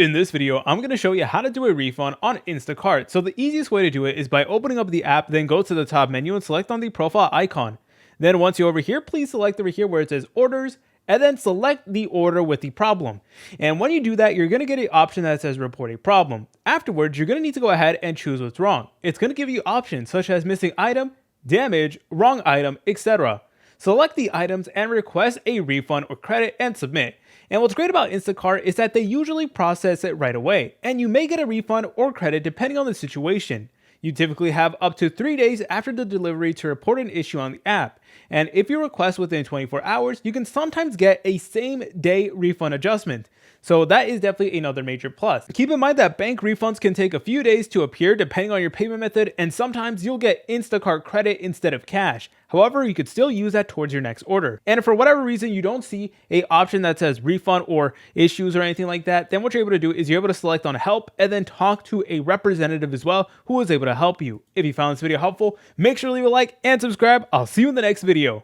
In this video, I'm going to show you how to do a refund on Instacart. So the easiest way to do it is by opening up the app, then go to the top menu and select on the profile icon. Then once you're over here, please select over here where it says orders, and then select the order with the problem. And when you do that, you're going to get an option that says report a problem. Afterwards, you're going to need to go ahead and choose what's wrong. It's going to give you options such as missing item, damage, wrong item, etc. Select the items and request a refund or credit and submit. And what's great about Instacart is that they usually process it right away, and you may get a refund or credit depending on the situation. You typically have up to 3 days after the delivery to report an issue on the app. And if you request within 24 hours, you can sometimes get a same day refund adjustment. So that is definitely another major plus. Keep in mind that bank refunds can take a few days to appear depending on your payment method, and sometimes you'll get Instacart credit instead of cash. However, you could still use that towards your next order. And if for whatever reason you don't see a option that says refund or issues or anything like that, then what you're able to do is you're able to select on help and then talk to a representative as well who is able to help you. If you found this video helpful, make sure to leave a like and subscribe. I'll see you in the next video.